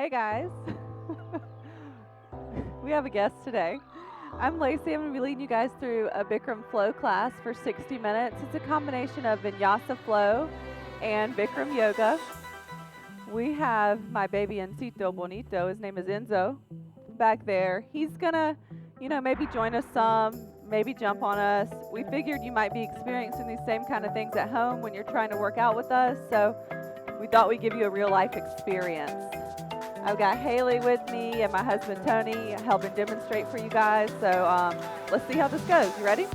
Hey guys, we have a guest today. I'm Lacey. I'm going to be leading you guys through a Bikram Flow class for 60 minutes. It's a combination of Vinyasa Flow and Bikram Yoga. We have my baby Encito Bonito. His name is Enzo back there. He's going to, maybe join us some, maybe jump on us. We figured you might be experiencing these same kind of things at home when you're trying to work out with us. So we thought we'd give you a real life experience. I've got Haley with me and my husband Tony helping demonstrate for you guys. So let's see how this goes. You ready?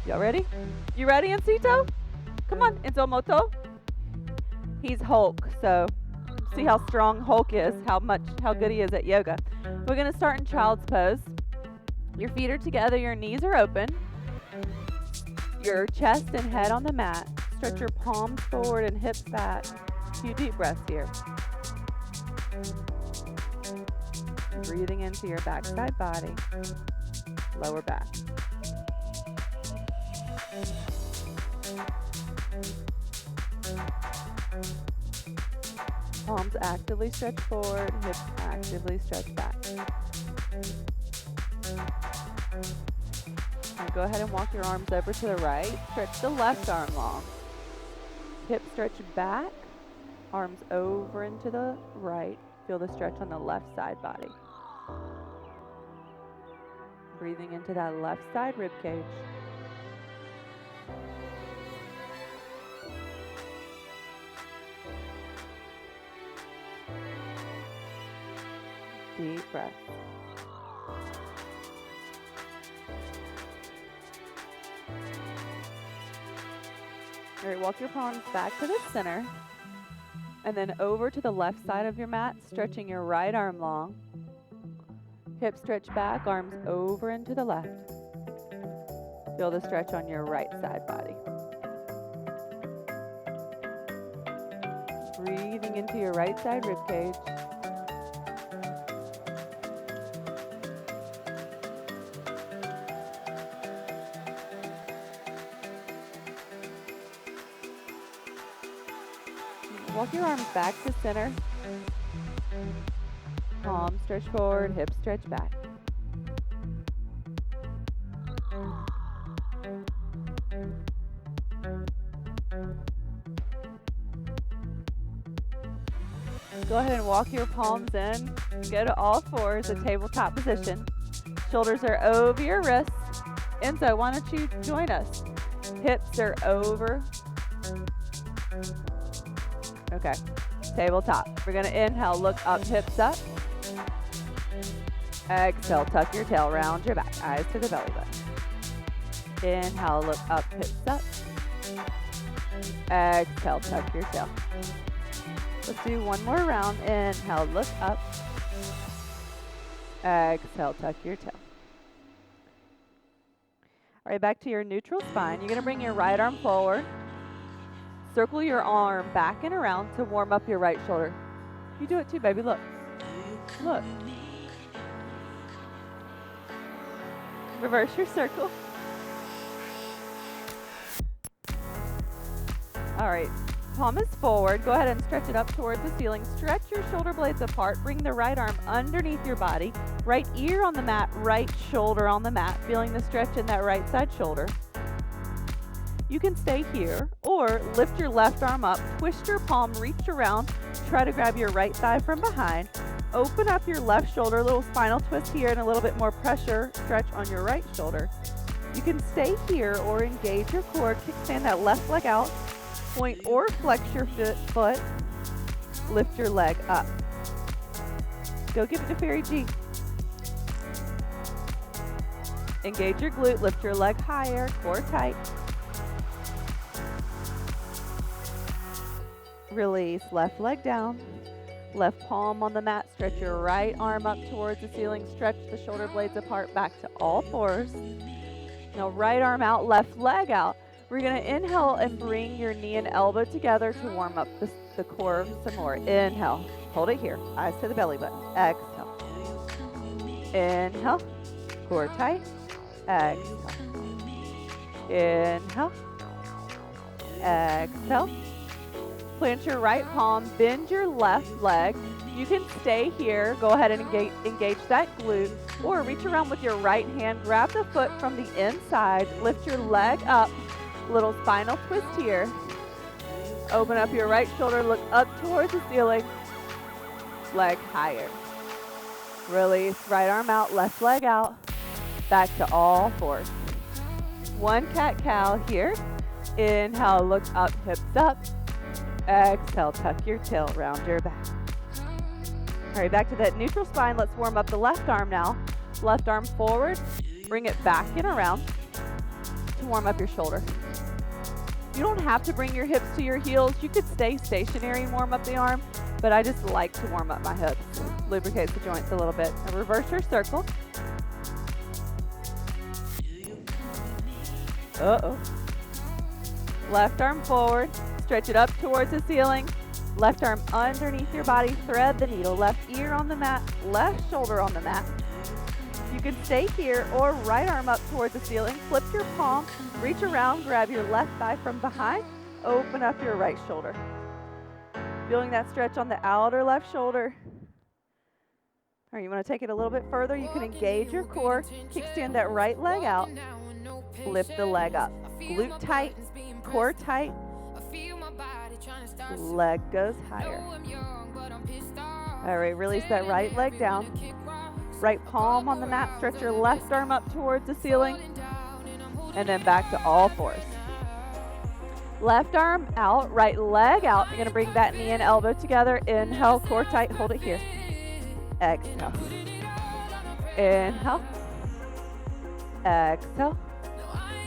Y'all ready? You ready, Encito? Come on, Enzo Moto. He's Hulk, so see how strong Hulk is, how good he is at yoga. We're gonna start in child's pose. Your feet are together, your knees are open. Your chest and head on the mat. Stretch your palms forward and hips back. A few deep breaths here. Breathing into your backside body, lower back. Palms actively stretch forward, hips actively stretch back. Now go ahead and walk your arms over to the right. Stretch the left arm long. Hip stretch back, arms over and to the right. Feel the stretch on the left side body. Breathing into that left side rib cage. Deep breath. All right, walk your palms back to the center. And then over to the left side of your mat, stretching your right arm long. Hip stretch back, arms over and to the left. Feel the stretch on your right side body. Breathing into your right side rib cage. Walk your arms back to center. Palms stretch forward, hips stretch back. Go ahead and walk your palms in. Go to all fours, a tabletop position. Shoulders are over your wrists. Enzo, why don't you join us? Hips are over. Okay, tabletop. We're gonna inhale, look up, hips up. Exhale, tuck your tail, round your back, eyes to the belly button. Inhale, look up, hips up. Exhale, tuck your tail. Let's do one more round. Inhale, look up. Exhale, tuck your tail. All right, back to your neutral spine. You're gonna bring your right arm forward. Circle your arm back and around to warm up your right shoulder. You do it too, baby. Look. Look. Reverse your circle. All right. Palm is forward. Go ahead and stretch it up towards the ceiling. Stretch your shoulder blades apart. Bring the right arm underneath your body. Right ear on the mat, right shoulder on the mat. Feeling the stretch in that right side shoulder. You can stay here or lift your left arm up, twist your palm, reach around, try to grab your right thigh from behind. Open up your left shoulder, a little spinal twist here and a little bit more pressure, stretch on your right shoulder. You can stay here or engage your core, kickstand that left leg out, point or flex your foot, lift your leg up. Go give it to Fairy G. Engage your glute, lift your leg higher, core tight. Release, left leg down, left palm on the mat, stretch your right arm up towards the ceiling, stretch the shoulder blades apart back to all fours. Now right arm out, left leg out. We're gonna inhale and bring your knee and elbow together to warm up the core some more. Inhale, hold it here, eyes to the belly button. Exhale. Inhale, core tight. Exhale. Inhale. Exhale. Plant your right palm, bend your left leg, You can stay here. Go ahead and engage that glute, or reach around with your right hand, grab the foot from the inside, lift your leg up, little spinal twist here. Open up your right shoulder, look up towards the ceiling, leg higher. Release, right arm out, left leg out, back to all fours. One cat-cow here. Inhale, look up, hips up. Exhale, tuck your tail, round your back. All right, back to that neutral spine. Let's warm up the left arm now. Left arm forward, bring it back and around to warm up your shoulder. You don't have to bring your hips to your heels. You could stay stationary and warm up the arm, but I just like to warm up my hips. Lubricates the joints a little bit. Now reverse your circle. Uh-oh. Left arm forward, stretch it up towards the ceiling. Left arm underneath your body, thread the needle. Left ear on the mat, left shoulder on the mat. You can stay here or right arm up towards the ceiling. Flip your palm, reach around, grab your left thigh from behind, open up your right shoulder. Feeling that stretch on the outer left shoulder. All right, you want to take it a little bit further. You can engage your core, kickstand that right leg out, lift the leg up. Glute tight, core tight, leg goes higher. All right, release that right leg down. Right palm on the mat, stretch your left arm up towards the ceiling, and then back to all fours. Left arm out, right leg out. You're gonna bring that knee and elbow together. Inhale, core tight, hold it here. Exhale. Inhale. Exhale.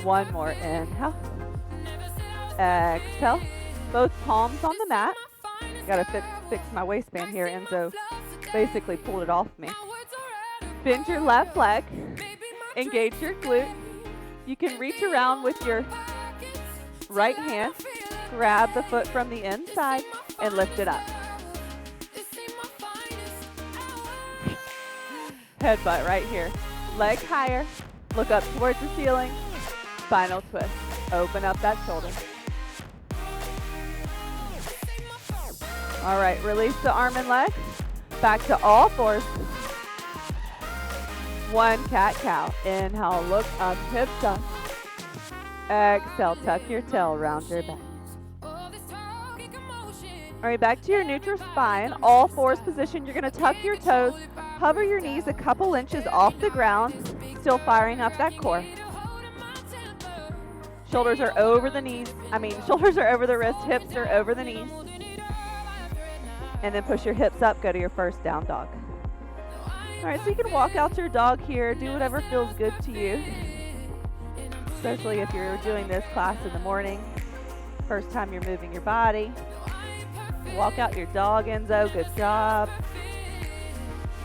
One more, inhale. Exhale. Both palms on the mat. Gotta fix my waistband here. Enzo basically pulled it off me. Bend your left leg, engage your glute. You can reach around with your right hand, grab the foot from the inside, and lift it up. Headbutt right here. Leg higher, look up towards the ceiling, spinal twist. Open up that shoulder. All right, release the arm and leg, back to all fours. One cat-cow. Inhale, look up, hips up. Exhale, tuck your tail, round your back. All right, back to your neutral spine. All fours position. You're going to tuck your toes, hover your knees a couple inches off the ground, still firing up that core. Shoulders are over the knees. Shoulders are over the wrists, hips are over the knees. And then push your hips up, go to your first down dog. All right, so you can walk out your dog here, do whatever feels good to you, especially if you're doing this class in the morning, first time you're moving your body. Walk out your dog, Enzo, good job.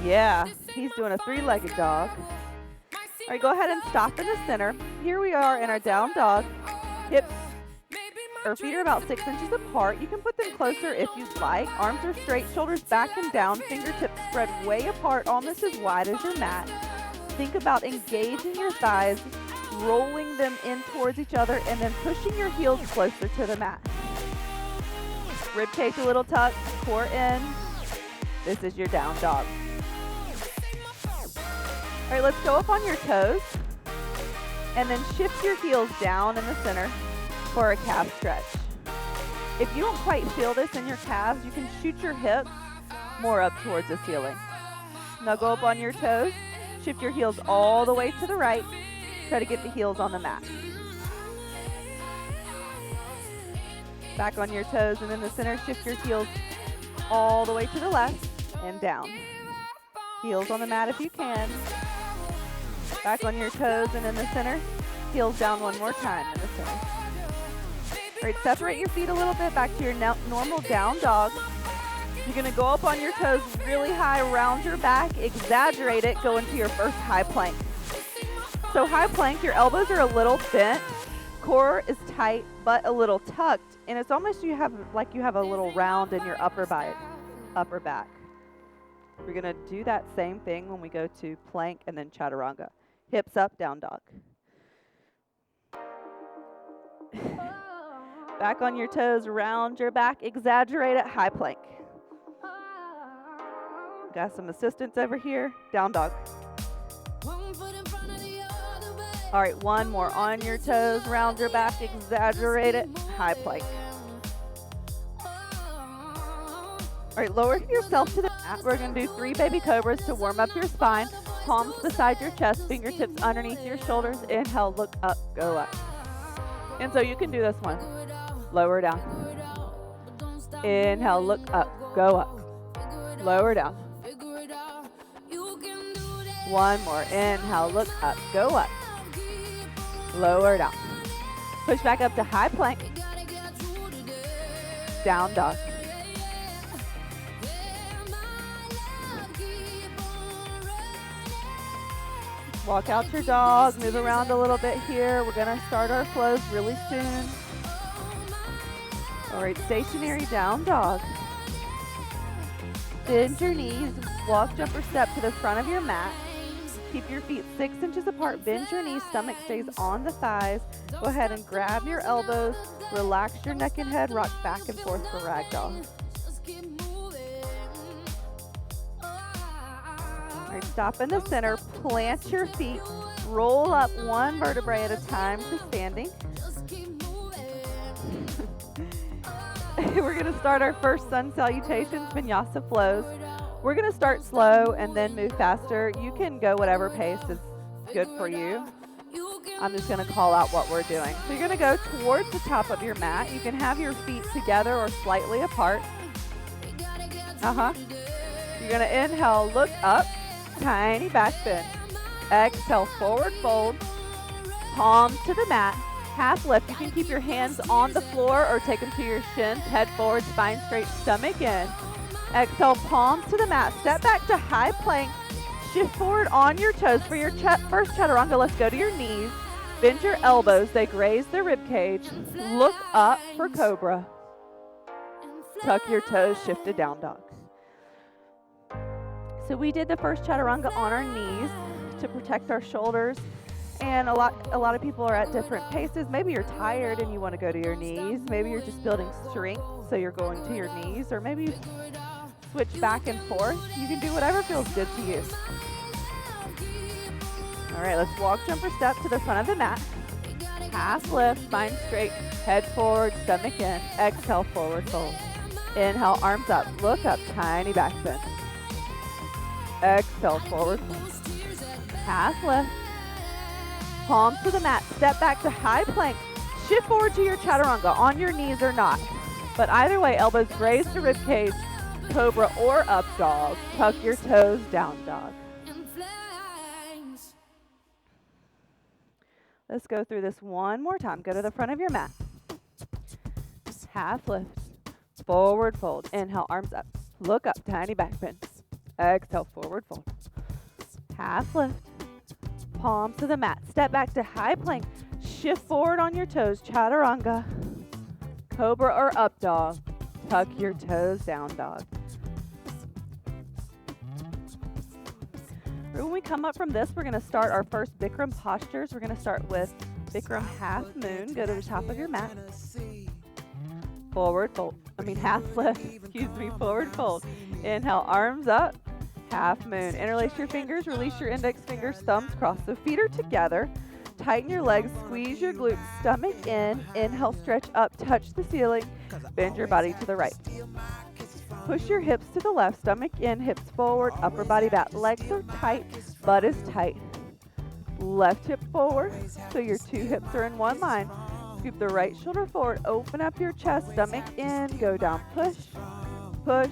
Yeah, he's doing a three-legged dog. All right, go ahead and stop in the center. Here we are in our down dog. Hips or feet are about 6 inches apart. You can put them closer if you'd like. Arms are straight, shoulders back and down, fingertips spread way apart, almost as wide as your mat. Think about engaging your thighs, rolling them in towards each other, and then pushing your heels closer to the mat. Rib cage a little tucked, core in. This is your down dog. All right, let's go up on your toes, and then shift your heels down in the center for a calf stretch. If you don't quite feel this in your calves, you can shoot your hips more up towards the ceiling. Now go up on your toes, shift your heels all the way to the right, try to get the heels on the mat. Back on your toes and in the center, shift your heels all the way to the left and down. Heels on the mat if you can. Back on your toes and in the center, heels down one more time in the center. All right, separate your feet a little bit back to your normal down dog. You're gonna go up on your toes really high, round your back, exaggerate it, go into your first high plank. So high plank, your elbows are a little bent, core is tight, butt a little tucked, and it's almost you have a little round in your upper back. We're gonna do that same thing when we go to plank and then chaturanga. Hips up, down dog. Back on your toes, round your back, exaggerate it, high plank. Got some assistance over here. Down dog. All right, one more. On your toes, round your back, exaggerate it. High plank. All right, lower yourself to the mat. We're going to do 3 baby cobras to warm up your spine. Palms beside your chest, fingertips underneath your shoulders. Inhale, look up, go up. And so you can do this one. Lower down. Inhale, look up, go up. Lower down. One more. Inhale, look up, go up. Lower down. Push back up to high plank. Down dog. Walk out your dog, move around a little bit here. We're gonna start our flows really soon. All right, stationary down dog. Bend your knees, walk, jump, or step to the front of your mat. Keep your feet 6 inches apart, bend your knees, stomach stays on the thighs. Go ahead and grab your elbows, relax your neck and head, rock back and forth for ragdoll. All right, stop in the center, plant your feet, roll up 1 vertebrae at a time to standing. We're gonna start our first sun salutations, vinyasa flows. We're gonna start slow and then move faster. You can go whatever pace is good for you. I'm just gonna call out what we're doing. So you're gonna go towards the top of your mat. You can have your feet together or slightly apart. You're gonna inhale, look up, tiny back bend. Exhale, forward fold, palms to the mat, half lift. You can keep your hands on the floor or take them to your shins, head forward, spine straight, stomach in. Exhale, palms to the mat, step back to high plank, shift forward on your toes. For your first chaturanga, let's go to your knees, bend your elbows, they graze the rib cage, look up for cobra, tuck your toes, shift to down dog. So we did the first chaturanga on our knees to protect our shoulders, and a lot of people are at different paces. Maybe you're tired and you want to go to your knees. Maybe you're just building strength, so you're going to your knees, or maybe you switch back and forth. You can do whatever feels good to you. All right, let's walk, jump, or step to the front of the mat. Half lift, spine straight, head forward, stomach in. Exhale, forward fold. Inhale, arms up, look up, tiny back bend. Exhale, forward fold. Half lift. Palms to the mat. Step back to high plank. Shift forward to your chaturanga, on your knees or not. But either way, elbows graze the rib cage, cobra or up dog. Tuck your toes, down dog. Let's go through this one more time. Go to the front of your mat. Half lift. Forward fold. Inhale, arms up. Look up, tiny back bend. Exhale, forward fold. Half lift. Palms to the mat. Step back to high plank. Shift forward on your toes. Chaturanga. Cobra or up dog. Tuck your toes, down dog. When we come up from this, we're going to start our first Bikram postures. We're going to start with Bikram half moon. Go to the top of your mat. Forward fold. Half lift. Forward fold. Inhale, arms up. Half moon. Interlace your fingers, release your index fingers, thumbs crossed. So feet are together. Tighten your legs, squeeze your glutes, stomach in. Inhale, stretch up, touch the ceiling. Bend your body to the right. Push your hips to the left, stomach in, hips forward, upper body back. Legs are tight, butt is tight. Left hip forward, so your 2 hips are in one line. Scoop the right shoulder forward, open up your chest, stomach in, go down, push, push,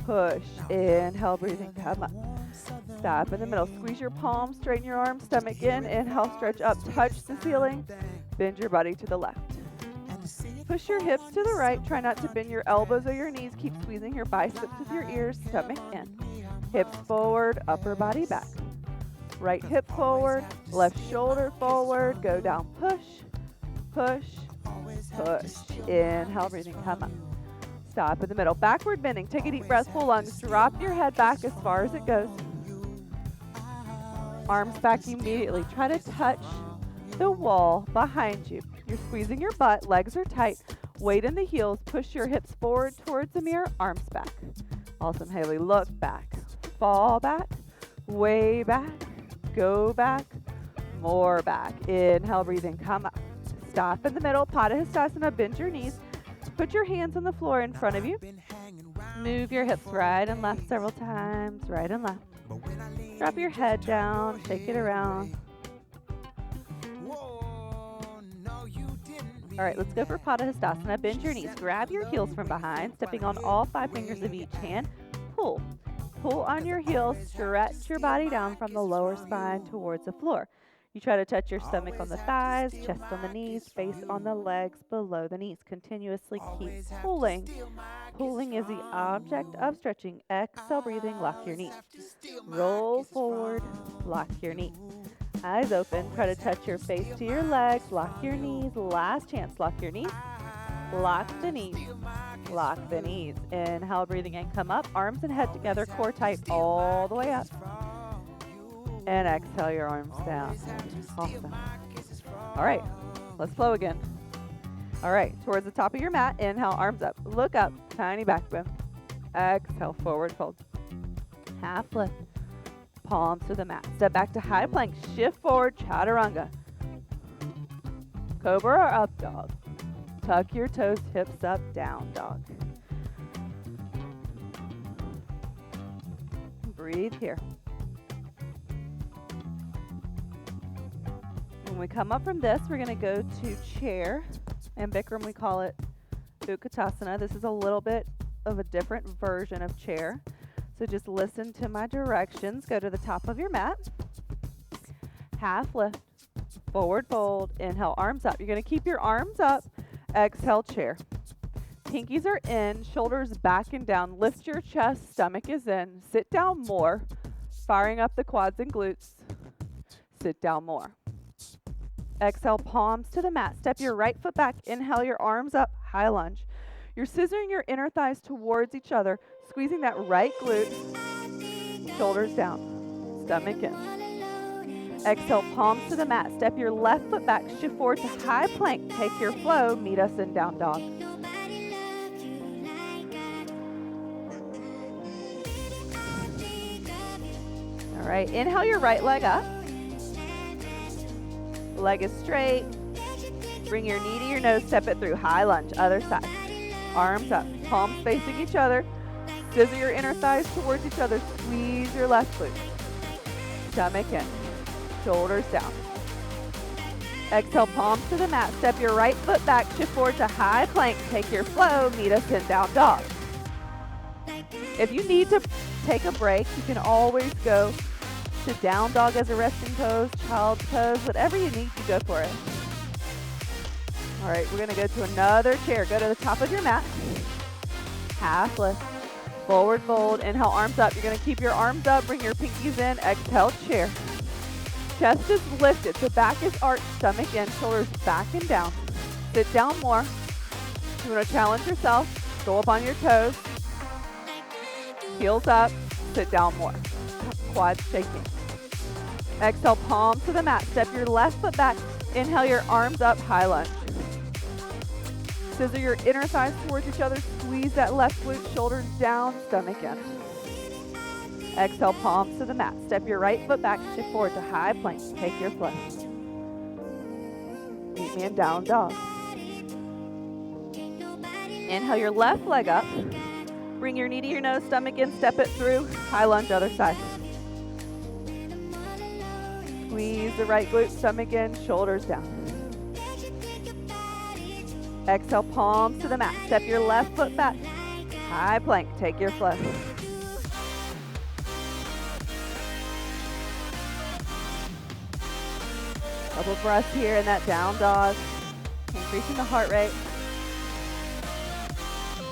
push. Inhale, breathing, come up. Stop in the middle. Squeeze your palms, straighten your arms, stomach in. Inhale, stretch up, touch the ceiling. Bend your body to the left. Push your hips to the right. Try not to bend your elbows or your knees. Keep squeezing your biceps with your ears, stomach in. Hips forward, upper body back. Right hip forward, left shoulder forward. Go down, push, push, push. Inhale, breathing, come up. Stop in the middle. Backward bending. Take a deep breath, full lungs. Drop your head back as far as it goes. Arms back immediately. Try to touch the wall behind you. You're squeezing your butt. Legs are tight. Weight in the heels. Push your hips forward towards the mirror. Arms back. Awesome, Haley. Look back. fall back, way back, go back, more back. Inhale, breathing, come up. Stop in the middle, Padahastasana, bend your knees. Put your hands on the floor in front of you. Move your hips right and left several times, right and left. Drop your head down, shake it around. All right, let's go for Padahastasana. Bend your knees, grab your heels from behind, stepping on all 5 fingers of each hand. Pull. Pull on your heels, stretch your body down from the lower spine towards the floor. You try to touch your stomach on the thighs, chest on the knees, face on the legs, below the knees. Continuously keep pulling. Pulling is the object of stretching. Exhale, breathing, lock your knees. Roll forward, lock your knees. Eyes open, try to touch your face to your legs, lock your knees. Last chance, lock your knees. Lock the knees. Lock the knees. Inhale, breathing in, come up. Arms and head together, core tight all the way up. And exhale your arms down. Awesome. All right, let's flow again. All right, towards the top of your mat, inhale, arms up. Look up, tiny back bend. Exhale, forward fold. Half lift. Palms to the mat. Step back to high plank. Shift forward, chaturanga. Cobra or up dog. Tuck your toes, hips up, down dog. Breathe here. When we come up from this, we're going to go to chair. In Bikram, we call it Utkatasana. This is a little bit of a different version of chair. So just listen to my directions. Go to the top of your mat. Half lift. Forward fold. Inhale, arms up. You're going to keep your arms up. Exhale, chair. Pinkies are in, shoulders back and down. Lift your chest, stomach is in. Sit down more. Firing up the quads and glutes. Sit down more. Exhale, palms to the mat. Step your right foot back. Inhale, your arms up, high lunge. You're scissoring your inner thighs towards each other, squeezing that right glute. Shoulders down, stomach in. Exhale, palms to the mat. Step your left foot back, shift forward to high plank. Take your flow, meet us in down dog. All right, inhale your right leg up. Leg is straight. Bring your knee to your nose, step it through. High lunge, other side. Arms up, palms facing each other. Scissor your inner thighs towards each other. Squeeze your left glute. Stomach in, shoulders down. Exhale, palms to the mat. Step your right foot back, shift forward to high plank. Take your flow, meet us in down dog. If you need to take a break, you can always go to down dog as a resting pose, child's pose, whatever you need to go for it. All right, we're gonna go to another chair. Go to the top of your mat. Half lift, forward fold, inhale, arms up. You're gonna keep your arms up, bring your pinkies in, exhale, chair. Chest is lifted, the back is arched, stomach in, shoulders back and down. Sit down more. You wanna challenge yourself, go up on your toes. Heels up, sit down more. Quads shaking. Exhale, palm to the mat. Step your left foot back. Inhale your arms up, high lunge. Scissor your inner thighs towards each other. Squeeze that left glute, shoulders down, stomach in. Exhale, palms to the mat. Step your right foot back, shift forward to high plank. Take your flow. Meet me in down dog. Inhale your left leg up. Bring your knee to your nose, stomach in, step it through. High lunge, other side. Squeeze the right glute, stomach in, shoulders down. Exhale, palms to the mat. Step your left foot back. High plank, take your flow. Couple breaths here in that down dog. Increasing the heart rate.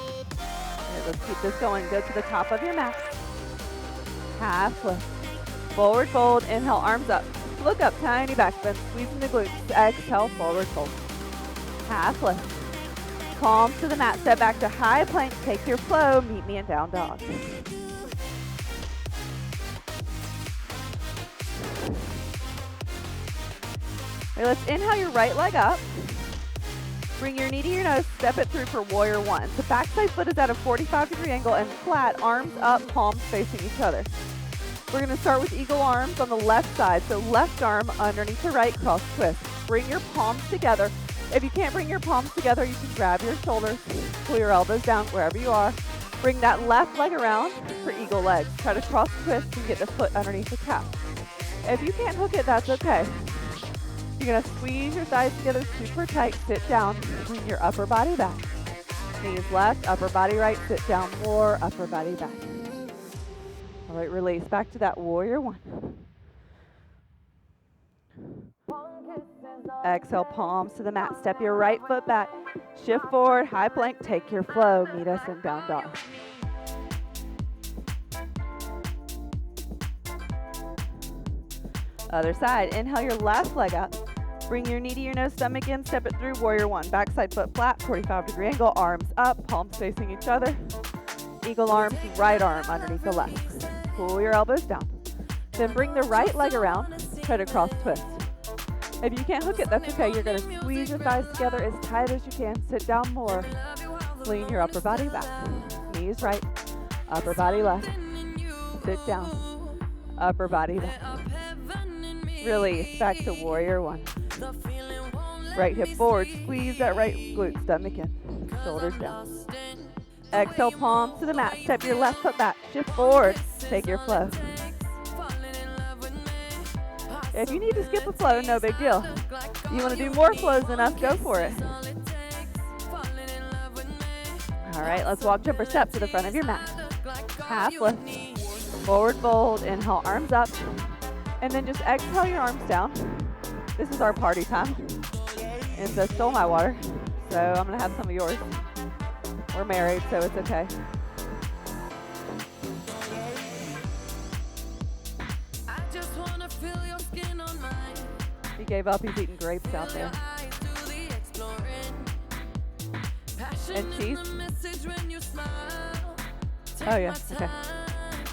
Right, let's keep this going. Go to the top of your mat. Half lift. Forward fold. Inhale, arms up. Look up, tiny back bend. Squeezing the glutes. Exhale, forward fold. Half lift. Palms to the mat. Step back to high plank. Take your flow. Meet me in down dog. All right, let's inhale your right leg up. Bring your knee to your nose, step it through for warrior one. The backside foot is at a 45-degree angle and flat, arms up, palms facing each other. We're going to start with eagle arms on the left side. So left arm underneath the right, cross twist. Bring your palms together. If you can't bring your palms together, you can grab your shoulders, pull your elbows down wherever you are. Bring that left leg around for eagle legs. Try to cross twist and get the foot underneath the calf. If you can't hook it, that's okay. You're going to squeeze your thighs together super tight. Sit down. Bring your upper body back. Knees left, upper body right. Sit down more, upper body back. All right, release. Back to that warrior one. Exhale, palms to the mat. Step your right foot back. Shift forward, high plank. Take your flow. Meet us in down dog. Other side. Inhale your left leg up. Bring your knee to your nose, stomach in. Step it through, warrior one. Backside foot flat, 45-degree angle. Arms up, palms facing each other. Eagle arms, right arm underneath the left. Pull your elbows down. Then bring the right leg around. Try to cross twist. If you can't hook it, that's okay. You're going to squeeze your thighs together as tight as you can. Sit down more. Lean your upper body back. Knees right. Upper body left. Sit down. Upper body back. Release. Back to warrior one. Right hip forward. Squeeze that right glute. Stomach in. Shoulders down. Exhale, palms to the mat. Step your left foot back. Shift forward. Take your flow. If you need to skip a flow, no big deal. You want to do more flows than us, go for it. All right, let's walk jumper step to the front of your mat. Half lift. Forward fold. Inhale, arms up. And then just exhale your arms down. This is our party time. And so stole my water, so I'm going to have some of yours. We're married, so it's okay. He gave up. He's eating grapes out there. And cheese? Oh, yeah. Okay.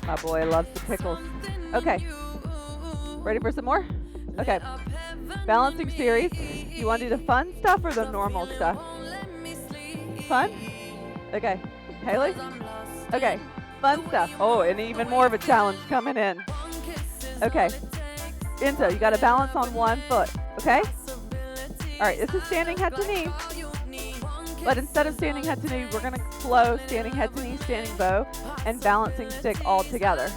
My boy loves the pickles. Okay. Ready for some more? Okay. Balancing series. You want to do the fun stuff or the normal stuff? Fun? Okay. Haley? Okay. Fun stuff. Oh, and even more of a challenge coming in. Okay. Enzo, you got to balance on one foot. Okay? All right. This is standing head to knee. But instead of standing head to knee, we're going to flow standing head to knee, standing bow, and balancing stick all together.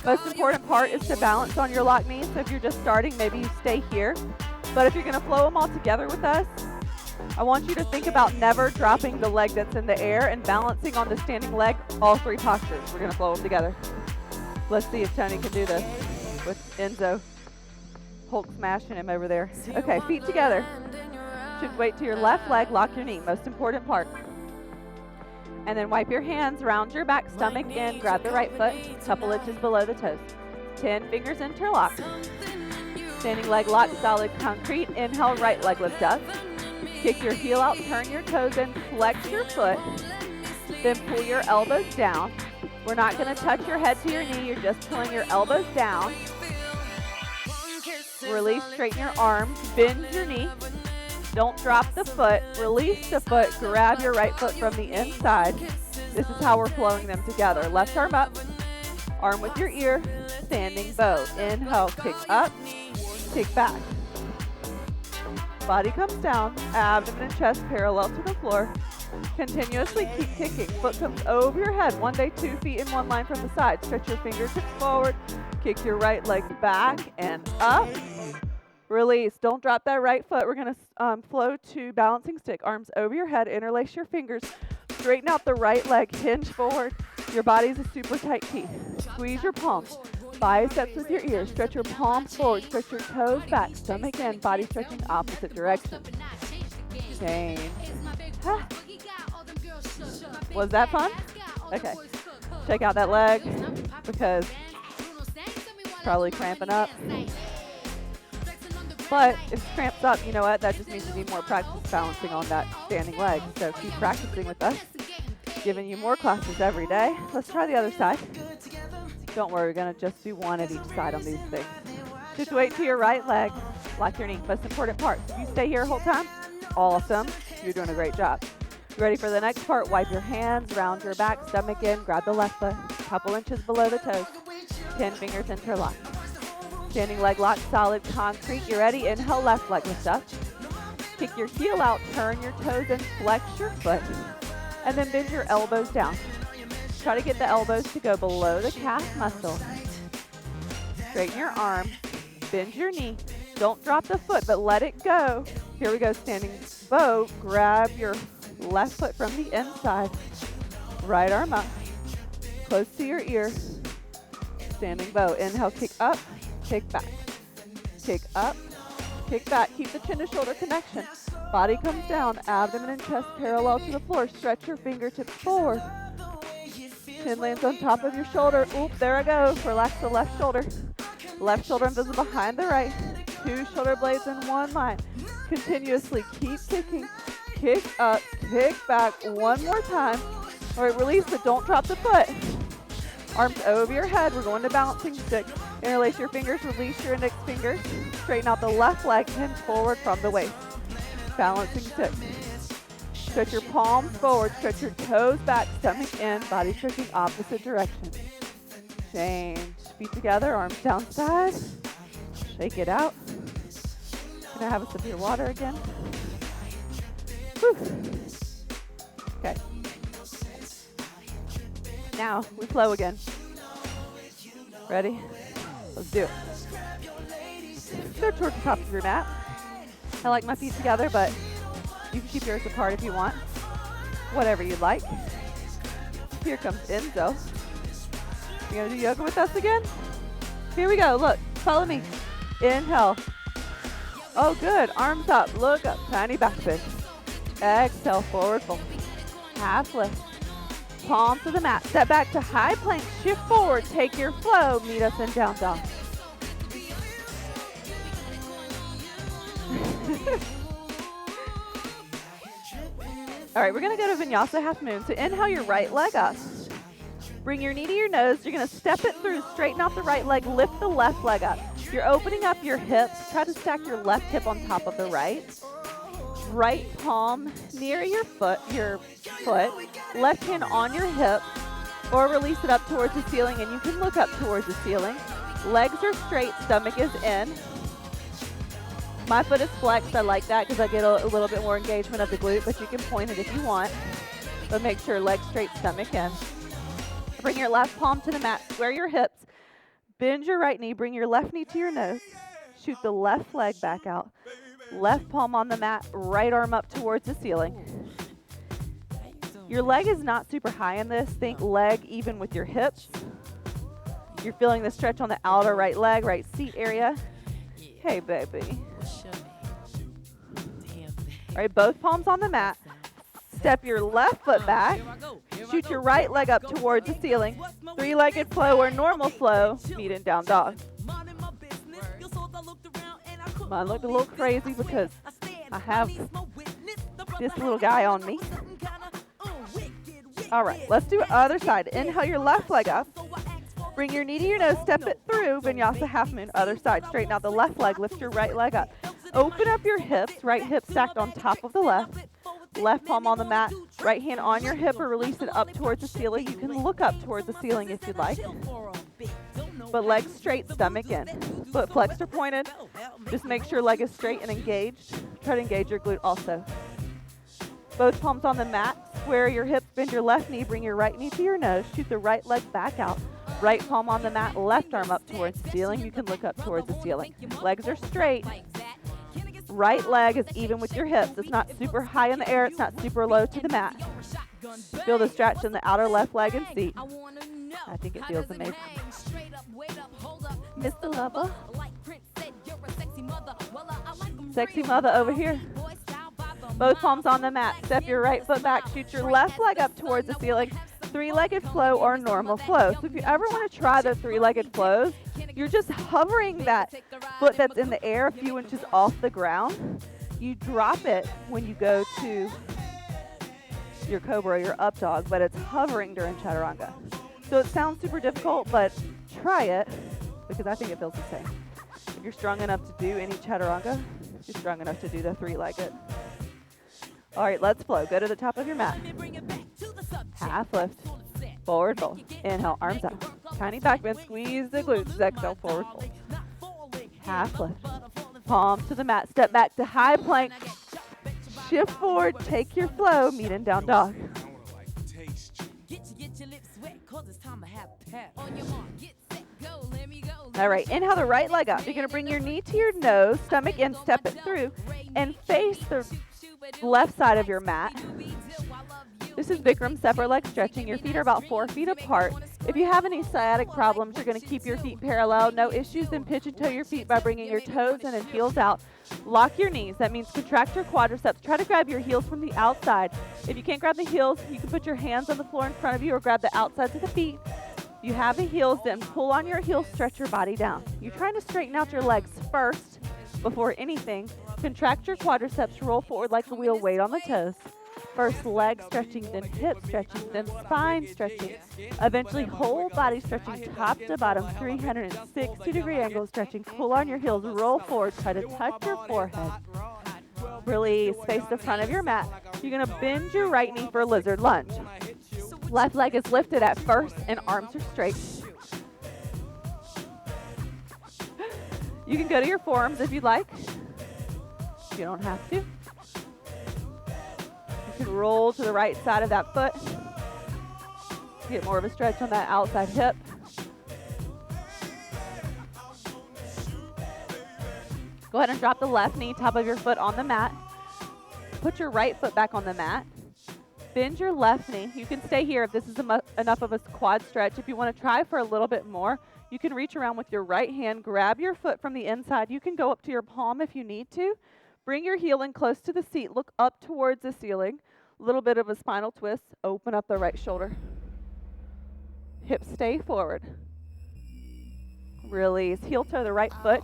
Most important part is to balance on your locked knees. So if you're just starting, maybe you stay here. But if you're going to flow them all together with us, I want you to think about never dropping the leg that's in the air and balancing on the standing leg, all three postures. We're going to flow them together. Let's see if Tony can do this with Enzo. Hulk smashing him over there. Okay, feet together. Shift weight to your left leg, lock your knee, most important part. And then wipe your hands, round your back, stomach in, grab the right foot, couple inches below the toes. 10 fingers interlock. Standing leg lock, solid concrete. Inhale, right leg lift up. Kick your heel out, turn your toes in, flex your foot. Then pull your elbows down. We're not going to touch your head to your knee, you're just pulling your elbows down. Release, straighten your arms, bend your knee. Don't drop the foot, release the foot, grab your right foot from the inside. This is how we're flowing them together. Left arm up, arm with your ear, standing bow. Inhale, kick up, kick back. Body comes down, abdomen and chest parallel to the floor. Continuously keep kicking. Foot comes over your head. One day, 2 feet in one line from the side. Stretch your fingertips forward. Kick your right leg back and up. Release. Don't drop that right foot. We're going to flow to balancing stick. Arms over your head. Interlace your fingers. Straighten out the right leg. Hinge forward. Your body's a super tight T. Squeeze your palms. Biceps with your ears. Stretch your palms forward. Stretch your toes back. Stomach in. Body stretching opposite direction. Change. Was that fun? Okay. Check out that leg because probably cramping up. But if it cramps up, you know what? That just means you need more practice balancing on that standing leg. So keep practicing with us. Giving you more classes every day. Let's try the other side. Don't worry, we're going to just do one at each side on these things. Shift weight to your right leg. Lock your knee. Most important part. If you stay here the whole time, awesome. You're doing a great job. Ready for the next part? Wipe your hands, round your back, stomach in, grab the left foot, couple inches below the toes. 10 fingers interlock. Standing leg lock, solid concrete. You ready? Inhale, left leg lift up. Kick your heel out, turn your toes and flex your foot. And then bend your elbows down. Try to get the elbows to go below the calf muscle. Straighten your arm, bend your knee. Don't drop the foot, but let it go. Here we go, standing bow. Grab your left foot from the inside. Right arm up, close to your ear. Standing bow. Inhale, kick up, kick back. Kick up, kick back. Keep the chin to shoulder connection. Body comes down, abdomen and chest parallel to the floor. Stretch your fingertips forward. Chin lands on top of your shoulder. Oop, there I go. Relax the left shoulder. Left shoulder invisible behind the right. 2 shoulder blades in one line. Continuously keep kicking. Kick up, kick back. One more time. All right, release it. Don't drop the foot. Arms over your head. We're going to balancing stick. Interlace your fingers. Release your index fingers. Straighten out the left leg. Hinge forward from the waist. Balancing stick. Stretch your palms forward. Stretch your toes back. Stomach in. Body stretching opposite direction. Change. Feet together. Arms down side. Shake it out. Can I have a sip of your water again? Whew. Okay. Now we flow again. Ready? Let's do it. Go towards the top of your mat. I like my feet together, but you can keep yours apart if you want. Whatever you'd like. Here comes Enzo. You gonna do yoga with us again? Here we go. Look, follow me. Inhale. Oh, good. Arms up. Look up. Tiny back bend. Exhale. Forward fold. Half lift. Palm to the mat. Step back to high plank. Shift forward. Take your flow. Meet us in down dog. All right, we're going to go to Vinyasa half moon. So inhale your right leg up. Bring your knee to your nose. You're going to step it through. Straighten out the right leg. Lift the left leg up. You're opening up your hips. Try to stack your left hip on top of the right. Right palm near your foot. Left hand on your hip. Or release it up towards the ceiling, and you can look up towards the ceiling. Legs are straight. Stomach is in. My foot is flexed. I like that because I get a little bit more engagement of the glute, but you can point it if you want. But make sure legs straight, stomach in. Bring your left palm to the mat. Square your hips. Bend your right knee. Bring your left knee to your nose. Shoot the left leg back out. Left palm on the mat. Right arm up towards the ceiling. Your leg is not super high in this. Think leg even with your hips. You're feeling the stretch on the outer right leg, right seat area. Hey, baby. All right, both palms on the mat. Step your left foot back. Shoot your right leg up towards the ceiling. 3-legged flow or normal flow. Meet in down dog. Mine looked a little crazy because I have this little guy on me. All right, let's do other side. Inhale your left leg up. Bring your knee to your nose. Step it through. Vinyasa half moon. Other side. Straighten out the left leg. Lift your right leg up. Open up your hips. Right hip stacked on top of the left. Left palm on the mat. Right hand on your hip or release it up towards the ceiling. You can look up towards the ceiling if you'd like. But legs straight, stomach in. Foot flexed or pointed. Just make sure leg is straight and engaged. Try to engage your glute also. Both palms on the mat. Square your hips. Bend your left knee. Bring your right knee to your nose. Shoot the right leg back out. Right palm on the mat. Left arm up towards the ceiling. You can look up towards the ceiling. Legs are straight. Right leg is even with your hips. It's not super high in the air. It's not super low to the mat. Feel the stretch in the outer left leg and seat. I think it feels amazing. Mr. Lover. Sexy mother over here. Both palms on the mat. Step your right foot back. Shoot your left leg up towards the ceiling. 3-legged flow or normal flow. So if you ever want to try the 3-legged flows, you're just hovering that foot that's in the air a few inches off the ground. You drop it when you go to your cobra or your up dog, but it's hovering during chaturanga. So it sounds super difficult, but try it because I think it feels the same. If you're strong enough to do any chaturanga, you're strong enough to do the 3-legged. All right, let's flow. Go to the top of your mat. Half lift. Forward fold. Inhale, arms up. Tiny back bend, squeeze the glutes, exhale, forward fold. Half lift. Palm to the mat, step back to high plank. Shift forward, take your flow, meet in down dog. All right, inhale the right leg up. You're gonna bring your knee to your nose, stomach in, step it through, and face the left side of your mat. This is Bikram separate leg stretching. Your feet are about 4 feet apart. If you have any sciatic problems, you're going to keep your feet parallel. No issues, then pitch and toe your feet by bringing your toes in and heels out. Lock your knees. That means contract your quadriceps. Try to grab your heels from the outside. If you can't grab the heels, you can put your hands on the floor in front of you or grab the outsides of the feet. You have the heels, then pull on your heels, stretch your body down. You're trying to straighten out your legs first before anything. Contract your quadriceps, roll forward like a wheel, weight on the toes. First leg stretching, then hip stretching, then spine stretching. Eventually whole body stretching top to bottom, 360-degree angle stretching. Pull on your heels, roll forward, try to touch your forehead. Release, face the front of your mat. You're gonna bend your right knee for a lizard lunge. Left leg is lifted at first and arms are straight. You can go to your forearms if you'd like. You don't have to. You can roll to the right side of that foot. Get more of a stretch on that outside hip. Go ahead and drop the left knee, top of your foot on the mat. Put your right foot back on the mat. Bend your left knee. You can stay here if this is enough of a quad stretch. If you want to try for a little bit more, you can reach around with your right hand, grab your foot from the inside. You can go up to your palm if you need to. Bring your heel in close to the seat. Look up towards the ceiling. A little bit of a spinal twist. Open up the right shoulder. Hips stay forward. Release. Heel toe the right foot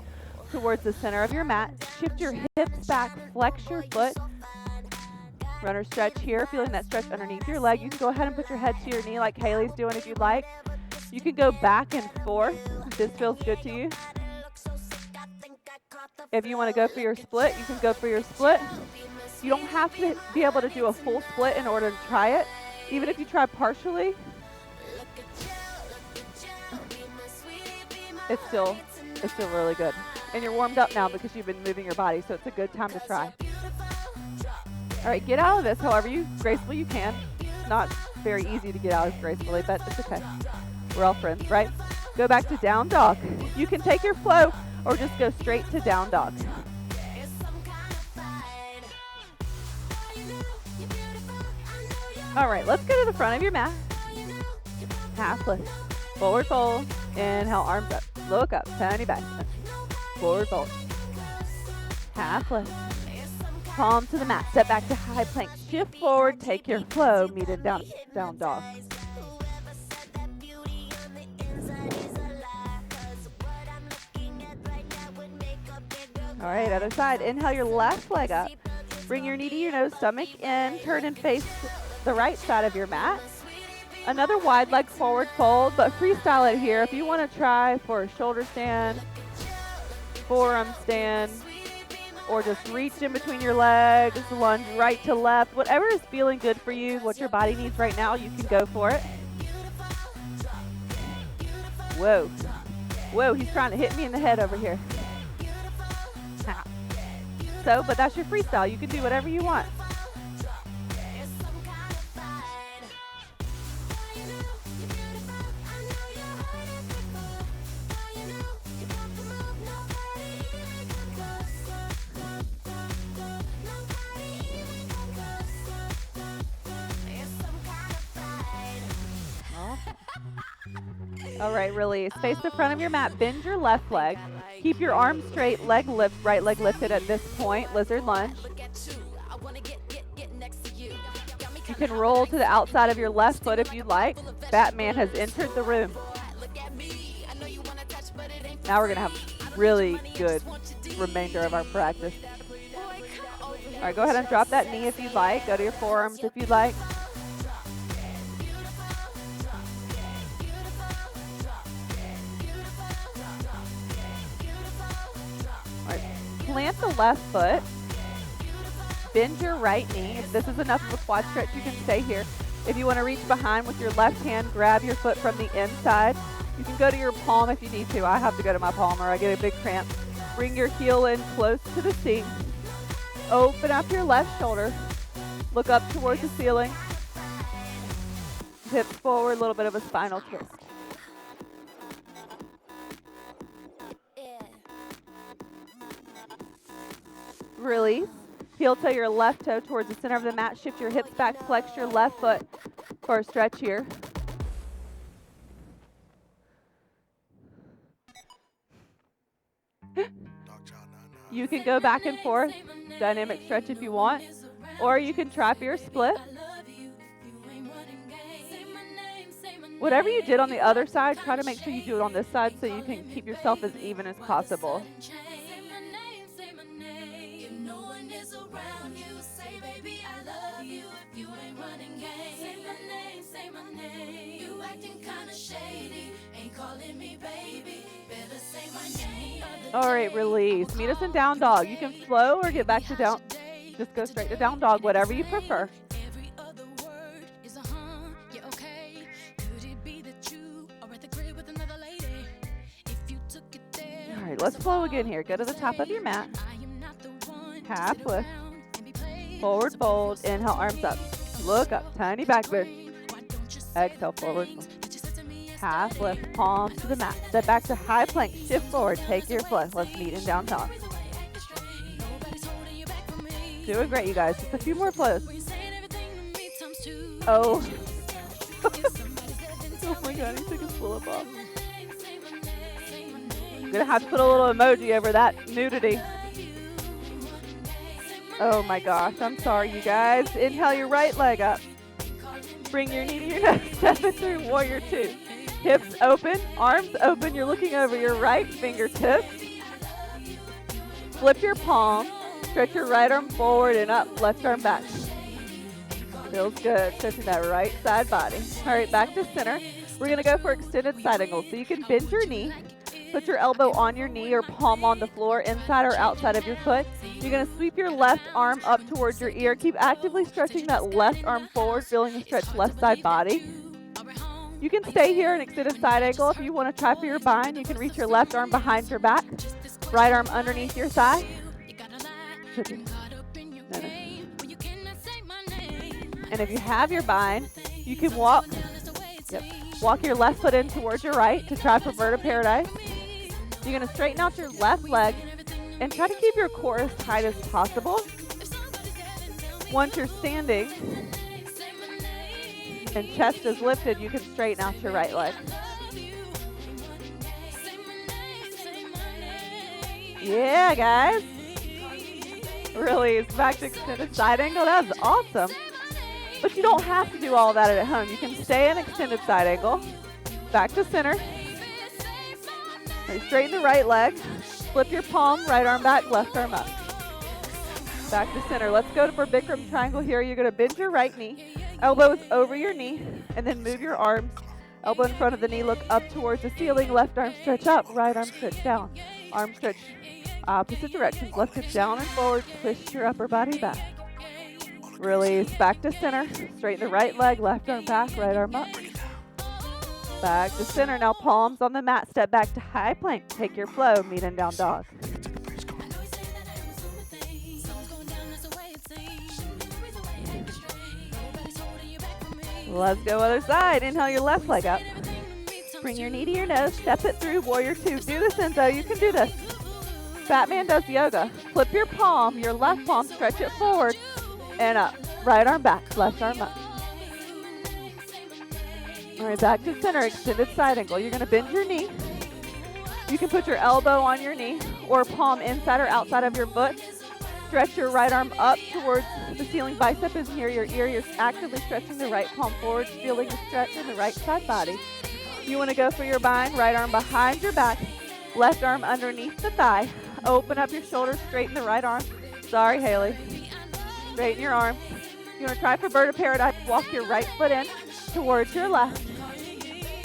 towards the center of your mat. Shift your hips back. Flex your foot. Runner stretch here. Feeling that stretch underneath your leg. You can go ahead and put your head to your knee like Haley's doing if you'd like. You can go back and forth if this feels good to you. If you want to go for your split, you can go for your split. You don't have to be able to do a full split in order to try it. Even if you try partially, it's still really good. And you're warmed up now because you've been moving your body, so it's a good time to try. All right, get out of this however gracefully you can. It's not very easy to get out as gracefully, but it's okay. We're all friends, right? Go back to down dog. You can take your flow or just go straight to down dog. All right, let's go to the front of your mat. Half lift. Forward fold. Inhale, arms up. Look up. Tiny back. Forward fold. Half lift. Palm to the mat. Step back to high plank. Shift forward. Take your flow. Meet it down dog. All right, other side. Inhale your left leg up. Bring your knee to your nose, stomach in. Turn and face the right side of your mat. Another wide leg forward fold, but freestyle it here. If you want to try for a shoulder stand, forearm stand, or just reach in between your legs, lunge right to left, whatever is feeling good for you, what your body needs right now, you can go for it. Whoa. Whoa, he's trying to hit me in the head over here. But that's your freestyle. You can do whatever you want. All right, release. Face the front of your mat. Bend your left leg. Keep your arms straight, leg lift, right leg lifted at this point. Lizard lunge. You can roll to the outside of your left foot if you'd like. Batman has entered the room. Now we're going to have really good remainder of our practice. All right, go ahead and drop that knee if you'd like. Go to your forearms if you'd like. Plant the left foot, bend your right knee. If this is enough of a quad stretch, you can stay here. If you want to reach behind with your left hand, grab your foot from the inside. You can go to your palm if you need to. I have to go to my palm or I get a big cramp. Bring your heel in close to the seat. Open up your left shoulder. Look up towards the ceiling. Hips forward, a little bit of a spinal twist. Release. Heel toe your left toe towards the center of the mat. Shift your hips back. Flex your left foot for a stretch here. You can go back and forth, dynamic stretch if you want, or you can try for your split. Whatever you did on the other side, try to make sure you do it on this side so you can keep yourself as even as possible. All right, release. Meet us in down dog. You can flow or get back to down. Just go straight to down dog, whatever you prefer. All right, let's flow again here. Go to the top of your mat. Half lift. Forward fold. Inhale, arms up. Look up. Tiny back bend. Exhale, forward fold. Half lift, palms to the mat. Step back to high plank. Shift forward. Take your flow. Let's meet in down dog. Doing great, you guys. Just a few more flows. Oh. Oh my God, he took his pull-up off. I'm going to have to put a little emoji over that nudity. Oh my gosh, I'm sorry, you guys. Inhale your right leg up. Bring your knee to your nose. Step it through warrior two. Hips open, arms open. You're looking over your right fingertips. Flip your palm. Stretch your right arm forward and up. Left arm back. Feels good. Stretching that right side body. All right, back to center. We're going to go for extended side angle. So you can bend your knee. Put your elbow on your knee or palm on the floor, inside or outside of your foot. You're going to sweep your left arm up towards your ear. Keep actively stretching that left arm forward, feeling the stretch left side body. You can stay here in extended side angle. If you want to try for your bind, you can reach your left arm behind your back, right arm underneath your thigh. And if you have your bind, you can walk your left foot in towards your right to try for bird of paradise. You're going to straighten out your left leg and try to keep your core as tight as possible. Once you're standing and chest is lifted, you can straighten out your right leg. Yeah, guys. Release. Back to extended side angle. That was awesome. But you don't have to do all that at home. You can stay in extended side angle. Back to center. Straighten the right leg. Flip your palm, right arm back, left arm up. Back to center. Let's go for Bikram triangle here. You're going to bend your right knee. Elbows over your knee. And then move your arms. Elbow in front of the knee. Look up towards the ceiling. Left arm stretch up. Right arm stretch down. Arm stretch opposite directions. Left hip down and forward. Twist your upper body back. Release. Back to center. Straighten the right leg. Left arm back. Right arm up. Back to center. Now palms on the mat. Step back to high plank. Take your flow. Meet in down dog. Let's go other side. Inhale your left leg up. Bring your knee to your nose. Step it through. Warrior two. Do this, Enzo. You can do this. Batman does yoga. Flip your palm. Your left palm. Stretch it forward and up. Right arm back. Left arm up. All right, back to center, extended side angle. You're going to bend your knee. You can put your elbow on your knee or palm inside or outside of your foot. Stretch your right arm up towards the ceiling. Bicep is near your ear. You're actively stretching the right palm forward, feeling the stretch in the right side body. You want to go for your bind. Right arm behind your back. Left arm underneath the thigh. Open up your shoulders. Straighten the right arm. Sorry, Haley. Straighten your arms. You want to try for bird of paradise. Walk your right foot in towards your left.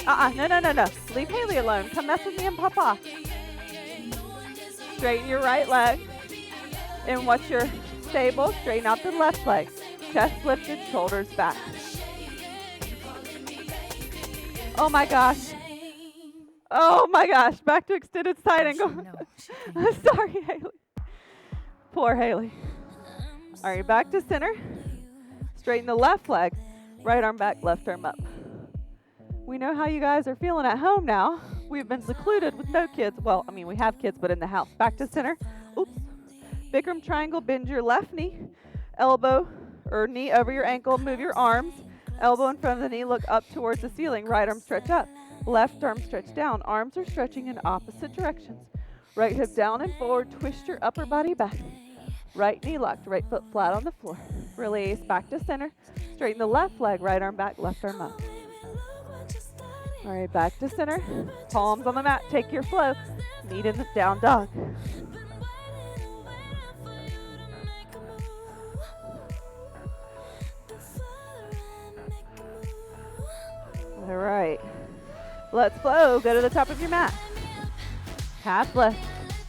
No. Leave Haley alone. Come mess with me and Papa. Straighten your right leg. And once you're stable, straighten out the left leg. Chest lifted, shoulders back. Oh my gosh. Oh my gosh, back to extended side angle. Sorry, Haley. Poor Haley. All right, back to center. Straighten the left leg. Right arm back, left arm up. We know how you guys are feeling at home now. We've been secluded with no kids. Well, I mean, we have kids, but in the house. Back to center. Oops. Bikram triangle, bend your left knee. Elbow or knee over your ankle. Move your arms. Elbow in front of the knee. Look up towards the ceiling. Right arm stretch up. Left arm stretch down. Arms are stretching in opposite directions. Right hip down and forward. Twist your upper body back. Right knee locked. Right foot flat on the floor. Release. Back to center. Straighten the left leg. Right arm back. Left arm up. All right, back to center. Palms on the mat. Take your flow. Knee in the down dog. All right. Let's flow. Go to the top of your mat. Half lift.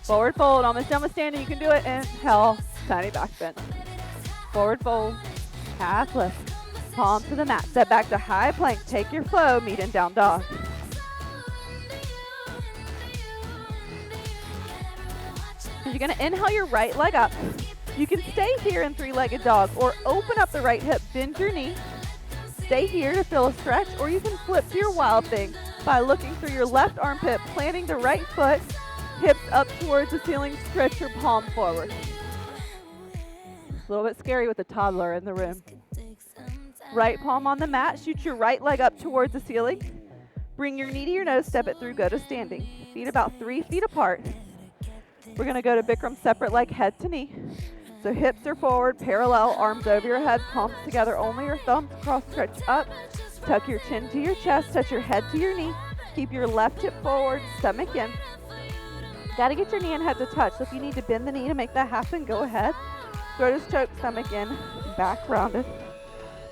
Forward fold. Almost done with standing. You can do it. Inhale. Tiny back bend. Forward fold. Half lift. Palm to the mat. Step back to high plank. Take your flow. Meet in down dog. You're going to inhale your right leg up. You can stay here in three-legged dog or open up the right hip. Bend your knee. Stay here to feel a stretch, or you can flip to your wild thing by looking through your left armpit, planting the right foot, hips up towards the ceiling. Stretch your palm forward. A little bit scary with a toddler in the room. Right palm on the mat. Shoot your right leg up towards the ceiling. Bring your knee to your nose. Step it through. Go to standing. Feet about 3 feet apart. We're going to go to Bikram separate leg, head to knee. So hips are forward, parallel, arms over your head, palms together, only your thumbs. Cross stretch up. Tuck your chin to your chest. Touch your head to your knee. Keep your left hip forward, stomach in. Got to get your knee and head to touch. So if you need to bend the knee to make that happen, go ahead. Throat is choked, stomach in, back rounded.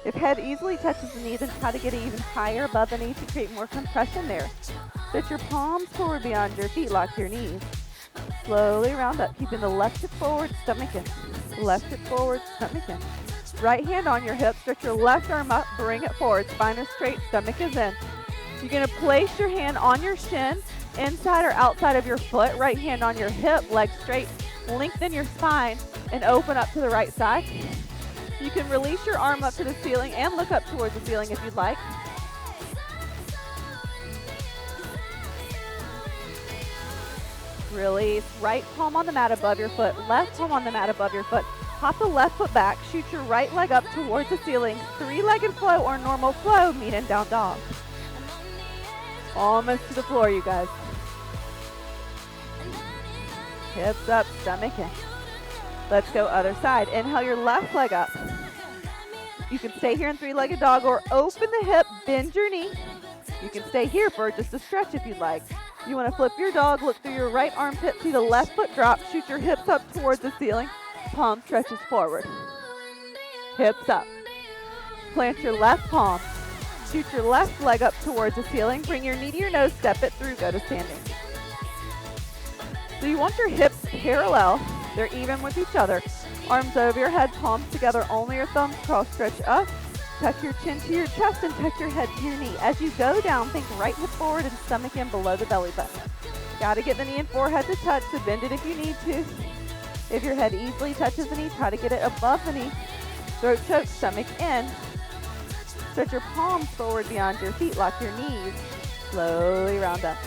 If head easily touches the knee, then try to get it even higher above the knee to create more compression there. Set your palms forward beyond your feet, lock your knees. Slowly round up, keeping the left hip forward, stomach in. Left hip forward, stomach in. Right hand on your hip, stretch your left arm up, bring it forward. Spine is straight, stomach is in. You're going to place your hand on your shin, inside or outside of your foot. Right hand on your hip, leg straight. Lengthen your spine and open up to the right side. You can release your arm up to the ceiling and look up towards the ceiling if you'd like. Release. Right palm on the mat above your foot. Left palm on the mat above your foot. Hop the left foot back. Shoot your right leg up towards the ceiling. Three-legged flow or normal flow. Meet in down dog. Almost to the floor, you guys. Hips up, stomach in. Let's go other side. Inhale your left leg up. You can stay here in three-legged dog or open the hip, bend your knee. You can stay here for just a stretch if you'd like. You want to flip your dog, look through your right armpit, see the left foot drop, shoot your hips up towards the ceiling. Palm stretches forward. Hips up. Plant your left palm. Shoot your left leg up towards the ceiling. Bring your knee to your nose, step it through, go to standing. So you want your hips parallel. They're even with each other. Arms over your head, palms together, only your thumbs. Cross stretch up. Tuck your chin to your chest and tuck your head to your knee. As you go down, think right hip forward and stomach in below the belly button. Got to get the knee and forehead to touch, so bend it if you need to. If your head easily touches the knee, try to get it above the knee. Throat choke, stomach in. Stretch your palms forward beyond your feet. Lock your knees. Slowly round up.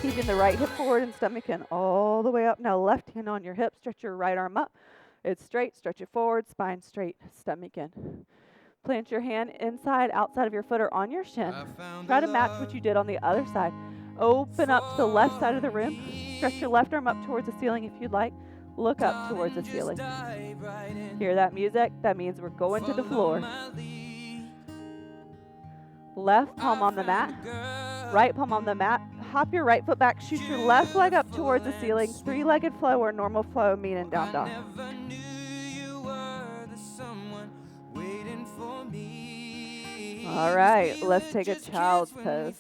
Keeping the right hip forward and stomach in all the way up. Now left hand on your hip. Stretch your right arm up. It's straight. Stretch it forward. Spine straight. Stomach in. Plant your hand inside, outside of your foot or on your shin. Try to match what you did on the other side. Open up to the left side of the room. Stretch your left arm up towards the ceiling if you'd like. Look up towards the ceiling. Hear that music? That means we're going to the floor. Left palm on the mat. Right palm on the mat. Hop your right foot back. Shoot your left leg up towards the ceiling. Three-legged flow or normal flow. Meet in down dog. All right, let's take a child's pose.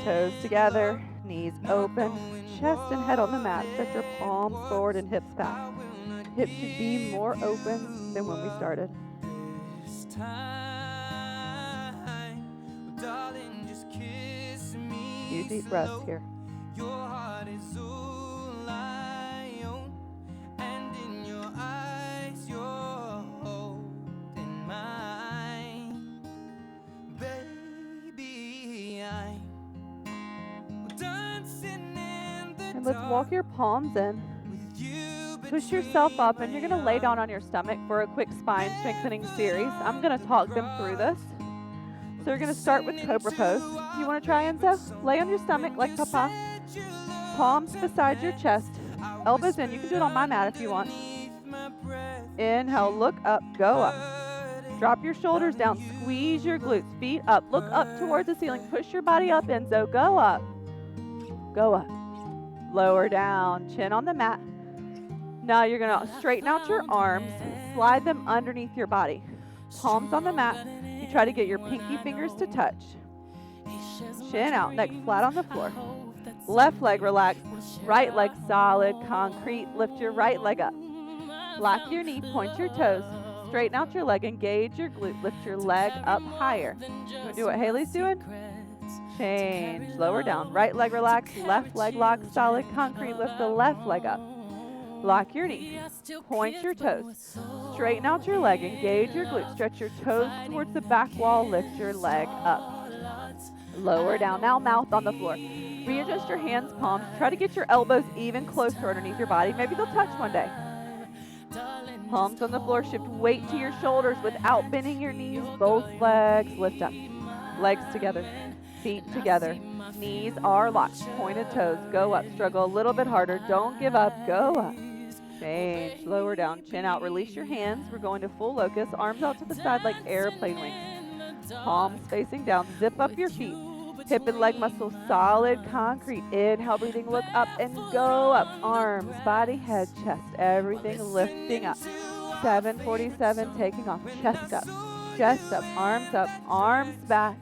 Toes together, knees open, chest and head on the mat. Stretch your palms forward and hips back. Hips should be more open than when we started. You few deep breaths here. Your heart is all I own, and in your eyes you're holding mine. Baby, I'm dancing in the And let's walk your palms in. with you. Push yourself up, and you're going to lay down on your stomach for a quick spine strengthening series. I'm going to talk them through this. So we're going to start with Cobra Pose. You want to try, Enzo? Lay on your stomach like Papa. Palms beside your chest. Elbows in. You can do it on my mat if you want. Inhale, look up, go up. Drop your shoulders down. Squeeze your glutes. Feet up. Look up towards the ceiling. Push your body up, Enzo. Go up. Go up. Lower down. Chin on the mat. Now you're going to straighten out your arms. Slide them underneath your body. Palms on the mat. You try to get your pinky fingers to touch. Chin out. Neck flat on the floor. Left leg relaxed. Right leg solid, concrete. Lift your right leg up. Lock your knee. Point your toes. Straighten out your leg. Engage your glute. Lift your leg up higher. You want to do what Haley's doing? Change. Lower down. Right leg relaxed. Left leg locked. Solid, concrete. Lift the left leg up. Lock your knee. Point your toes. Straighten out your leg. Engage your glutes. Stretch your toes towards the back wall. Lift your leg up. Lower down. Now mouth on the floor. Readjust your hands, palms. Try to get your elbows even closer underneath your body. Maybe they'll touch one day. Palms on the floor. Shift weight to your shoulders without bending your knees. Both legs lift up. Legs together. Feet together. Knees are locked. Pointed toes. Go up. Struggle a little bit harder. Don't give up. Go up. Change. Lower down. Chin out. Release your hands. We're going to full locust. Arms out to the side like airplane wings. Palms facing down. Zip up your feet. Hip and leg muscles solid, concrete. Inhale, breathing. Look up and go up. Arms, body, head, chest. Everything lifting up. 747. Taking off. Chest up. Chest up. Arms back.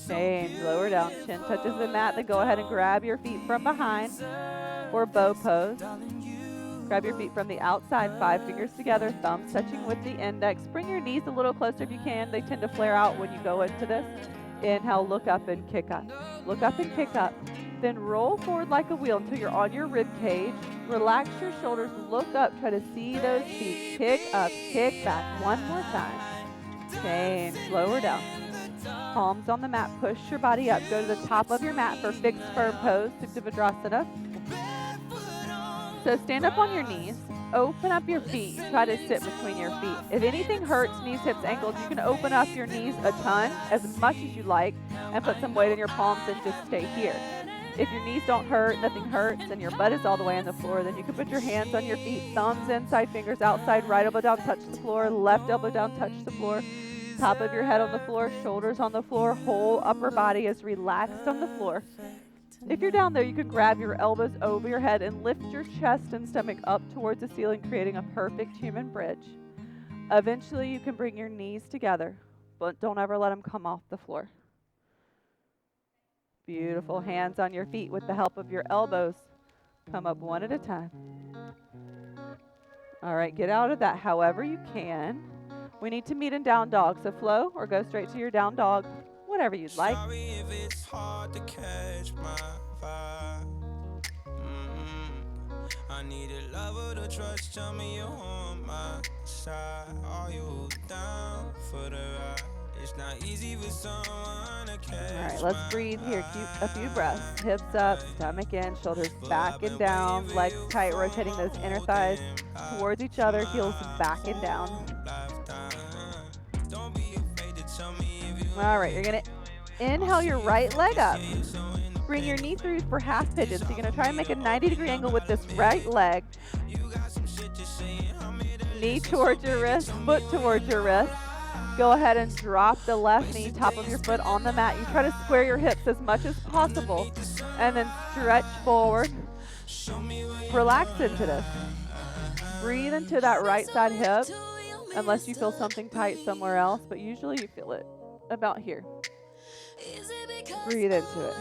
Change. Lower down. Chin touches the mat. Then go ahead and grab your feet from behind for bow pose. Grab your feet from the outside, 5 fingers together, thumbs touching with the index. Bring your knees a little closer if you can. They tend to flare out when you go into this. Inhale, look up and kick up. Look up and kick up. Then roll forward like a wheel until you're on your rib cage. Relax your shoulders, look up, try to see those feet. Kick up, kick back. One more time. Change, lower down. Palms on the mat, push your body up. Go to the top of your mat for fixed firm pose, Supta Vajrasana. So stand up on your knees, open up your feet, try to sit between your feet. If anything hurts, knees, hips, ankles, you can open up your knees a ton, as much as you like, and put some weight in your palms and just stay here. If your knees don't hurt, nothing hurts, and your butt is all the way on the floor, then you can put your hands on your feet, thumbs inside, fingers outside, right elbow down, touch the floor, left elbow down, touch the floor, top of your head on the floor, shoulders on the floor, whole upper body is relaxed on the floor. If you're down there, you can grab your elbows over your head and lift your chest and stomach up towards the ceiling, creating a perfect human bridge. Eventually, you can bring your knees together, but don't ever let them come off the floor. Beautiful. Hands on your feet with the help of your elbows. Come up one at a time. All right, get out of that however you can. We need to meet in down dog. So flow or go straight to your down dog, whatever you'd like. Sorry if it's hard to catch my vibe. I need a lover to trust. Tell me you're on my side. Are you down for the ride? It's not easy for someone to catch. All right, let's breathe here. A few breaths. Hips up, stomach in, shoulders back and down, legs tight, rotating those inner thighs towards each other, heels back and down. All right, you're going to inhale your right leg up. Bring your knee through for half pigeon. So you're going to try and make a 90-degree angle with this right leg. Knee towards your wrist, foot towards your wrist. Go ahead and drop the left knee, top of your foot on the mat. You try to square your hips as much as possible. And then stretch forward. Relax into this. Breathe into that right side hip, unless you feel something tight somewhere else, but usually you feel it about here. Breathe into it.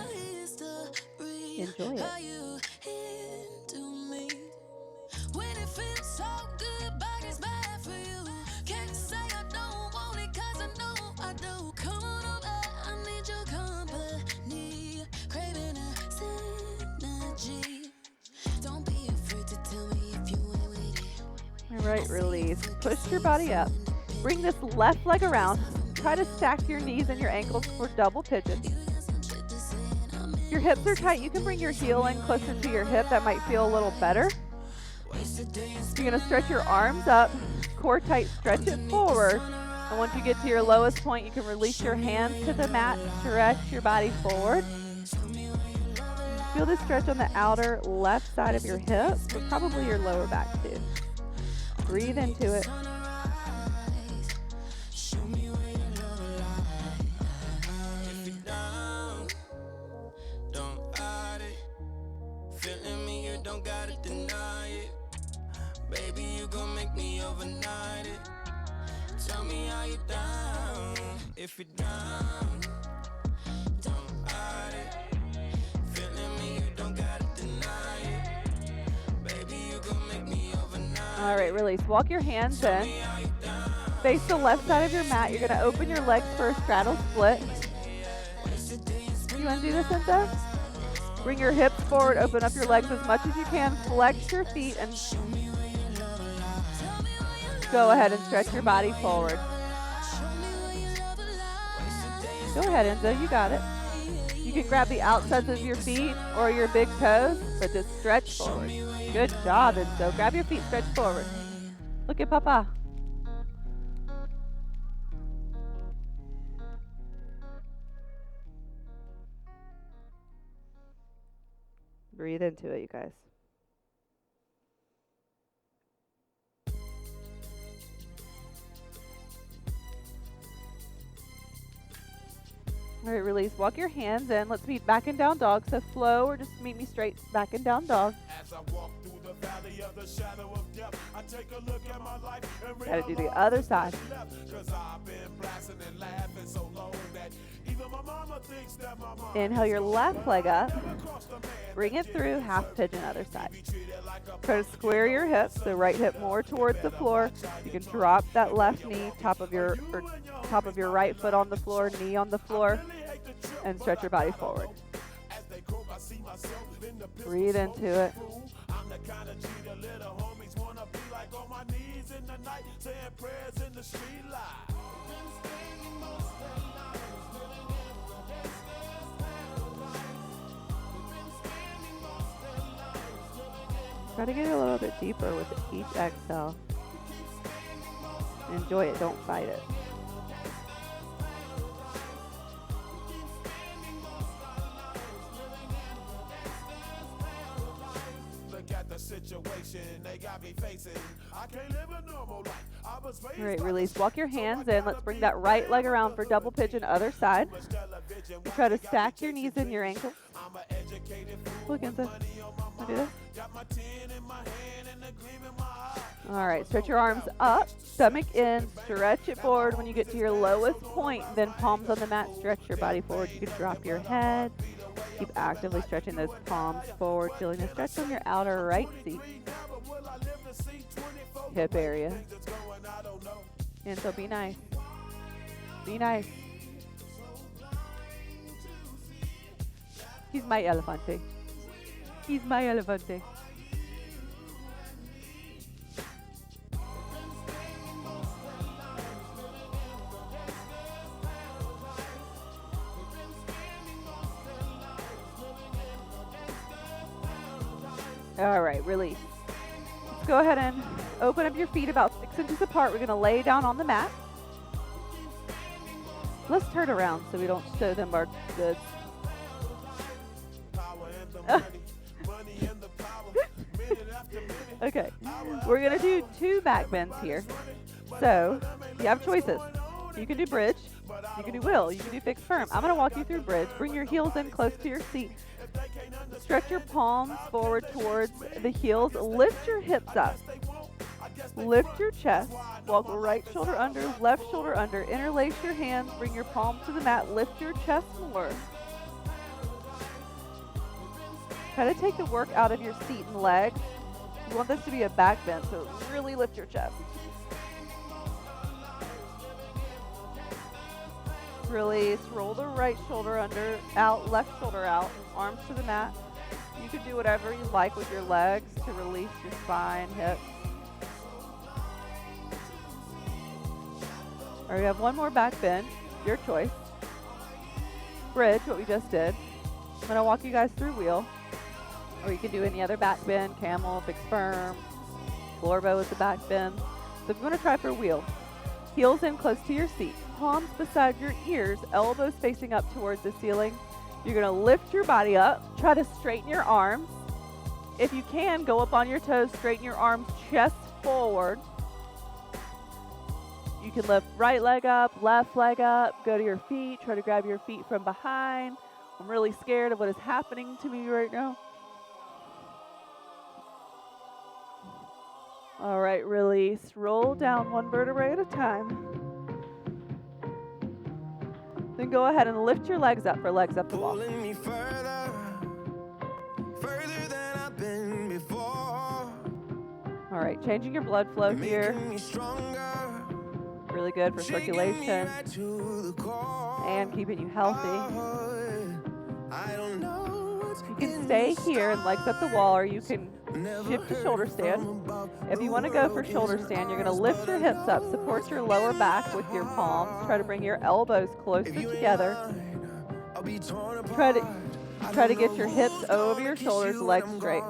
Enjoy it. Right, release. Push your body up. Bring this left leg around. Try to stack your knees and your ankles for double pigeon. If your hips are tight, you can bring your heel in closer to your hip. That might feel a little better. You're going to stretch your arms up, core tight, stretch it forward. And once you get to your lowest point, you can release your hands to the mat, stretch your body forward. Feel the stretch on the outer left side of your hip, but probably your lower back too. Breathe into it. Feeling me, you don't gotta deny it. Baby, you gon' make me overnight it. Tell me how you down. If you're down, don't hide it. Feeling me, you don't gotta deny it. Baby, you gon' make me overnight. All right, release. Walk your hands in. Face the left side of your mat. You're gonna open your legs for a straddle split. You wanna do this, Cynthia? Bring your hips forward, open up your legs as much as you can, flex your feet, and go ahead and stretch your body forward. Go ahead, Enzo, you got it. You can grab the outsides of your feet or your big toes, but just stretch forward. Good job, Enzo. Grab your feet, stretch forward. Look at Papa. Breathe into it, you guys. All right, release. Walk your hands in. Let's meet back and down dog. So flow or just meet me straight back and down dog. As I walk through the valley of the shadow of death, I take a look at my life and Gotta do the other side. Cause I've been blasting and laughing so long that even my mama thinks that my mom. Inhale your left leg up. Bring it through, half pigeon other side. Try to square your hips, so right hip more towards the floor. You can drop that left knee, top of your right foot on the floor, knee on the floor, and stretch your body forward. Breathe into it. I'm the kind of G the little homies wanna be like on my knees in the night, saying prayers in the street light. Try to get a little bit deeper with each exhale. Enjoy it, don't fight it. Look at the situation they got me facing. I can't live a normal life. I was raised All right, release. Walk your hands in. Let's bring that right leg around for double pigeon other side. You try to stack your knees and your ankles. Look, Enzo. Wanna do this? All right, stretch your arms up, stomach in, stretch it forward. When you get to your lowest point, then palms on the mat, stretch your body forward. You can drop your head. Keep actively stretching those palms forward, feeling a stretch on your outer right seat, hip area. And so be nice. Be nice. He's my elefante. He's my elefante. All right, release. Let's go ahead and open up your feet about 6 inches apart. We're going to lay down on the mat. Let's turn around so we don't show them our goods. Okay, we're going to do 2 back bends here. So you have choices. You can do bridge, you can do wheel, you can do fixed firm. I'm going to walk you through bridge. Bring your heels in close to your seat. Stretch your palms forward towards the heels. Lift your hips up. Lift your chest. Walk right shoulder under, left shoulder under. Interlace your hands. Bring your palms to the mat. Lift your chest more. Try to take the work out of your seat and legs. You want this to be a back bend, so really lift your chest. Release. Roll the right shoulder under, out, left shoulder out. Arms to the mat. You can do whatever you like with your legs to release your spine, hips. Or we have one more back bend, your choice. Bridge, what we just did. I'm going to walk you guys through wheel. Or you can do any other back bend, camel, big sperm, floor bow with the back bend. So if you want to try for wheel, heels in close to your seat, palms beside your ears, elbows facing up towards the ceiling. You're going to lift your body up, try to straighten your arms. If you can, go up on your toes, straighten your arms, chest forward. You can lift right leg up, left leg up, go to your feet, try to grab your feet from behind. I'm really scared of what is happening to me right now. All right, release. Roll down one vertebrae at a time. Then go ahead and lift your legs up for legs up the wall. Pulling me further, further than I've been before. All right, changing your blood flow here. Making me stronger, Really good for shaking me circulation right to the core. and keeping you healthy. I don't know what's You can stay here and legs up the wall, or you can shift to shoulder stand. If you want to go for shoulder stand, you're going to lift your hips up, support your lower back with your palms. Try to bring your elbows closer together. Try to get your hips over your shoulders, legs straight.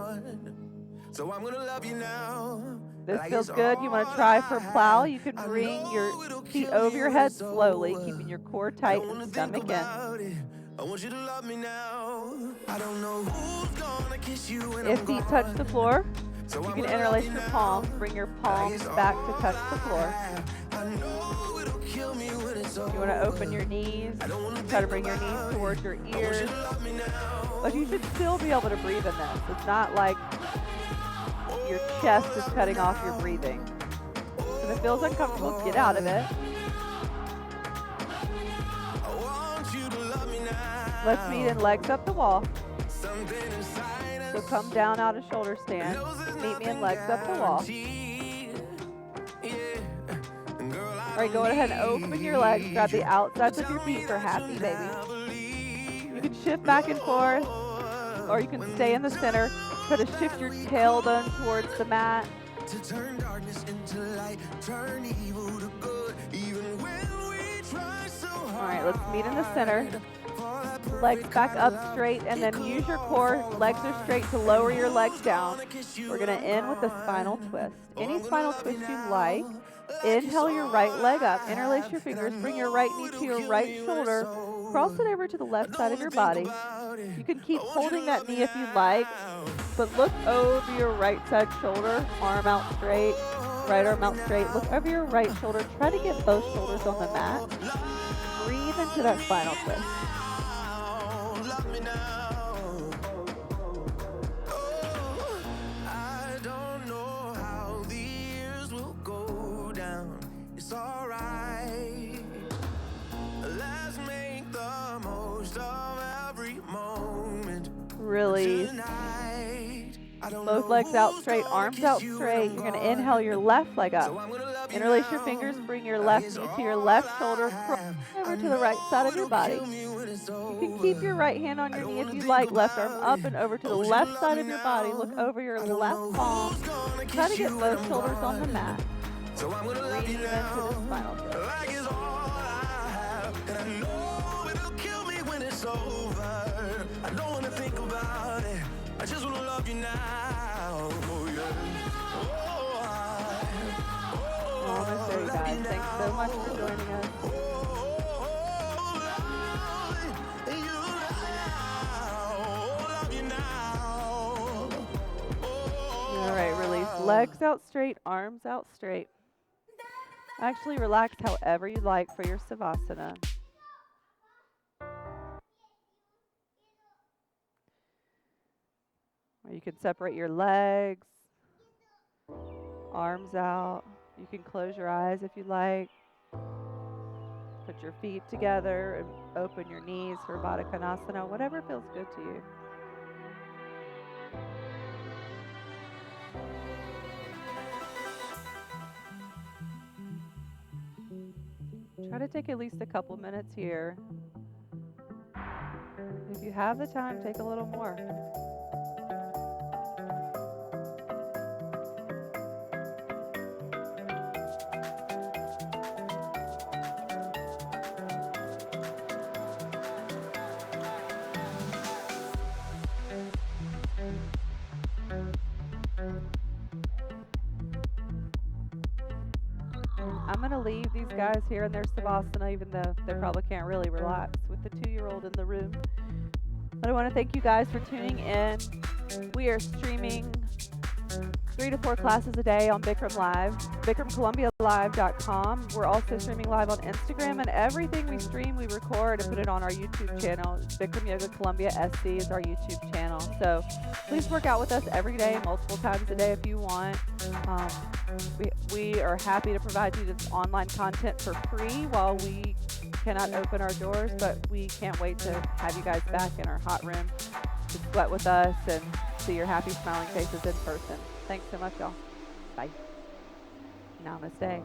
So I'm gonna love you now. This feels good. You want to try for plow. You can bring your feet over your head slowly, keeping your core tight and stomach in. I want you to love me now. I don't know who's gonna kiss you when If I'm feet gone. touch the floor, So you I'm can gonna interlace love you your now. palms. Bring your palms back to touch the floor. I know it'll kill me when it's over. You want to open your knees. Try to bring your knees towards your ears. But you should still be able to breathe in this. It's not like your chest is cutting off your breathing. If it feels uncomfortable, get out of it. I want you to love me now. Let's meet in legs up the wall. Something inside us So come down out of shoulder stand. knows there's Meet me in nothing legs up the wall. guaranteed. Yeah. And girl, I All right, go ahead and open your legs. Grab the outsides of your feet for happy baby. I believe You can shift back and forth, or you can stay in the center. Try to shift your tailbone towards the mat. to turn darkness into light, turn evil to good, even when we try so hard. All right, let's meet in the center. Legs back up straight, and then use your core. Legs are straight to lower your legs down. We're going to end with a spinal twist. Any spinal twist you like. Inhale your right leg up. Interlace your fingers. Bring your right knee to your right shoulder. Cross it over to the left side of your body. You can keep holding that knee if you like, but look over your right side shoulder. Arm out straight. Right arm out straight. Look over your right shoulder. Try to get both shoulders on the mat. Breathe into that spinal twist. Love me now. Oh, I don't know how the years will go down. It's alright. Let's make the most of every moment. Release. Tonight, I don't Both know legs out who's straight, gonna arms kiss out you straight. when You're I'm going to inhale your left leg up. So I'm gonna love you Interlace your now. fingers. Bring your left knee to your left shoulder. Cross over to the right side of your body. You can keep your right hand on your knee if you like. Left arm up and over to the left side of your body. Look over your left palm. Try to get both shoulders on the mat. So I'm gonna love Breathe you into now. the spinal twist. Like it's all I have. And I know it'll kill me when it's over. I don't wanna think about it. I just wanna love you now. Oh yeah. We're almost there, you guys. Thanks so much for joining us. All right, release. Legs out straight, arms out straight. Actually, relax however you like for your Savasana. Or you can separate your legs, arms out. You can close your eyes if you like. Put your feet together and open your knees for Baddha Konasana, whatever feels good to you. Try to take at least a couple minutes here. If you have the time, take a little more. I'm going to leave these guys here in their savasana, even though they probably can't really relax with the 2-year-old in the room. But I want to thank you guys for tuning in. We are streaming 3 to 4 classes a day on Bikram Live, BikramColumbiaLive.com. We're also streaming live on Instagram, and everything we stream, we record and put it on our YouTube channel. Bikram Yoga Columbia SC is our YouTube channel. So please work out with us every day, multiple times a day if you want. We are happy to provide you this online content for free while we cannot open our doors, but we can't wait to have you guys back in our hot room to sweat with us and see your happy, smiling faces in person. Thanks so much, y'all. Bye. Namaste.